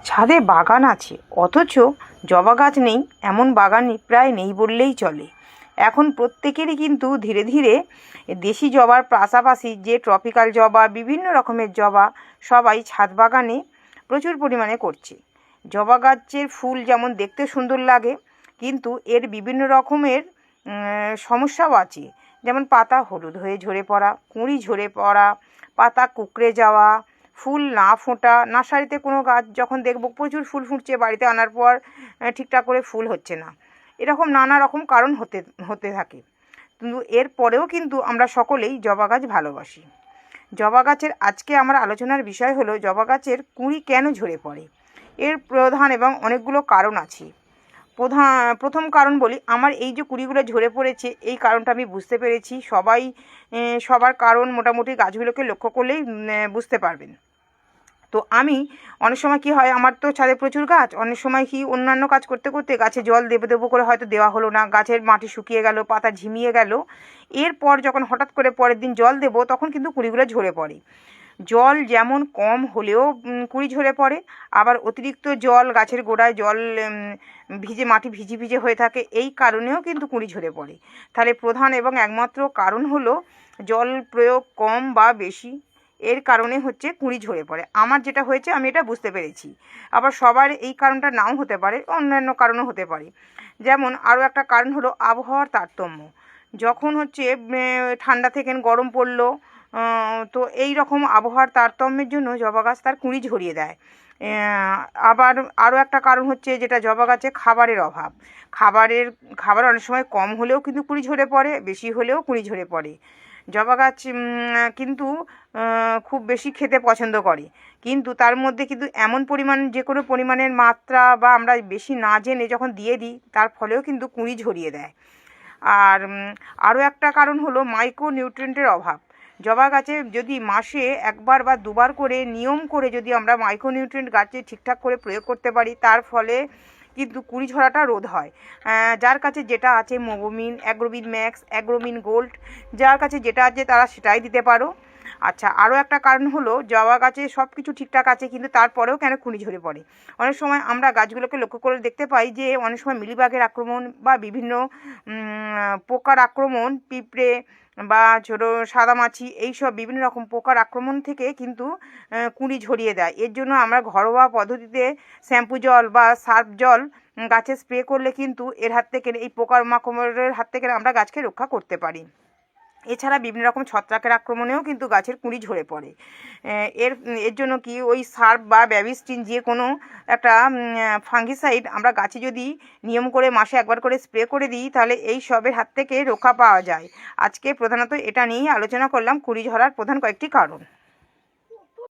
ছাদে বাগান আছে, অথচ জবা গাছ নেই এমন বাগান প্রায় নেই বললেই চলে। এখন প্রত্যেকেরই কিন্তু ধীরে ধীরে দেশি জবার পাশাপাশি যে ট্রপিক্যাল জবা, বিভিন্ন রকমের জবা সবাই ছাদ বাগানে প্রচুর পরিমাণে করছে। জবা গাছের ফুল যেমন দেখতে সুন্দর লাগে, কিন্তু এর বিভিন্ন রকমের সমস্যাও আছে। যেমন পাতা হলুদ হয়ে ঝরে পড়া, কুঁড়ি ঝরে পড়া, পাতা কুঁকড়ে যাওয়া, ফুল না ফোটা। নার্সারিতে কোনো গাছ যখন দেখব প্রচুর ফুল ফুটছে, বাড়িতে আনার পর ঠিকঠাক করে ফুল হচ্ছে না, এরকম নানা রকম কারণ হতে থাকে। কিন্তু এরপরেও কিন্তু আমরা সকলেই জবা গাছ ভালোবাসি। জবা গাছের আজকে আমার আলোচনার বিষয় হলো জবা গাছের কুঁড়ি কেন ঝরে পড়ে। এর প্রধান এবং অনেকগুলো কারণ আছে। প্রথম কারণ বলি, আমার এই যে কুঁড়িগুলো ঝরে পড়েছে এই কারণটা আমি বুঝতে পেরেছি। সবার কারণ মোটামুটি গাছগুলোকে লক্ষ্য করলেই বুঝতে পারবেন। তো আমি অনেক সময় কি হয়, আমার তো ছাদে প্রচুর গাছ, অনেক সময় কি অন্যান্য কাজ করতে করতে গাছে জল দেবো করে হয়তো দেওয়া হলো না, গাছের মাটি শুকিয়ে গেল, পাতা ঝিমিয়ে গেল। এরপর যখন হঠাৎ করে পরের দিন জল দেবো তখন কিন্তু কুঁড়িগুলো ঝরে পড়ে। জল যেমন কম হলেও কুঁড়ি ঝরে পড়ে, আবার অতিরিক্ত জল গাছের গোড়ায় জল মাটি ভিজে ভিজে হয়ে থাকে, এই কারণেও কিন্তু কুঁড়ি ঝরে পড়ে। তাহলে প্রধান এবং একমাত্র কারণ হলো জল প্রয়োগ কম বা বেশি, এর কারণে হচ্ছে কুঁড়ি ঝরে পড়ে। আমার যেটা হয়েছে আমি এটা বুঝতে পেরেছি। আবার সবার এই কারণটা নাও হতে পারে, অন্যান্য কারণও হতে পারে। যেমন আরও একটা কারণ হলো আবহাওয়ার তারতম্য। যখন হচ্ছে ঠান্ডা থেকে গরম পড়লো, তো এই রকম আবহাওয়ার তারতম্যের জন্য জবা গাছ তার কুঁড়ি ঝরিয়ে দেয়। আবার আরও একটা কারণ হচ্ছে যেটা জবা গাছে খাবারের অভাব। খাবার অনেক সময় কম হলেও কিন্তু কুঁড়ি ঝরে পড়ে, বেশি হলেও কুঁড়ি ঝরে পড়ে। জবা গাছ কিন্তু খুব বেশি খেতে পছন্দ করে, কিন্তু তার মধ্যে কিন্তু এমন পরিমাণ, যে কোনো পরিমাণের মাত্রা বা আমরা বেশি না জেনে যখন দিয়ে দিই তার ফলেও কিন্তু কুঁড়ি ঝরিয়ে দেয়। আর আরও একটা কারণ হলো মাইক্রো নিউট্রিয়েন্টের অভাব। জবা গাছে যদি মাসে একবার বা দুবার করে নিয়ম করে যদি আমরা মাইক্রো নিউট্রিয়েন্ট গাছে ঠিকঠাক করে প্রয়োগ করতে পারি, তার ফলে কিন্তু কুঁড়ি ঝরাটা রোধ হয়। যার কাছে যেটা আছে, মোবোমিন, অ্যাগ্রোমিন ম্যাক্স, অ্যাগ্রোমিন গোল্ড, যার কাছে যেটা আছে তারা সেটাই দিতে পারো। আচ্ছা, আরও একটা কারণ হলো জবা গাছে সব কিছু ঠিকঠাক আছে কিন্তু তারপরেও কেন কুঁড়ি ঝরে পড়ে। অনেক সময় আমরা গাছগুলোকে লক্ষ্য করে দেখতে পাই যে অনেক সময় মিলিবাগের আক্রমণ বা বিভিন্ন পোকার আক্রমণ, পিঁপড়ে বা ছোটো সাদামাছি, এইসব বিভিন্ন রকম পোকার আক্রমণ থেকে কিন্তু কুঁড়ি ঝরিয়ে দেয়। এর জন্য আমরা ঘরোয়া পদ্ধতিতে শ্যাম্পু জল বা সার্ফ জল গাছে স্প্রে করলে কিন্তু এর হাত থেকে, এই পোকার মাকড়ের হাত থেকে আমরা গাছকে রক্ষা করতে পারি। এছাড়া বিভিন্ন রকম ছত্রাকের আক্রমণেও কিন্তু গাছের কুঁড়ি ঝরে পড়ে। এর জন্য কি ওই সার্ফ বা ব্যাবিস্টিন, যে কোনো একটা ফাঙ্গিসাইড আমরা গাছে যদি নিয়ম করে মাসে একবার করে স্প্রে করে দিই, তাহলে এই সবের হাত থেকে রক্ষা পাওয়া যায়। আজকে প্রধানত এটা নিয়েই আলোচনা করলাম, কুঁড়ি ঝরার প্রধান কয়েকটি কারণ।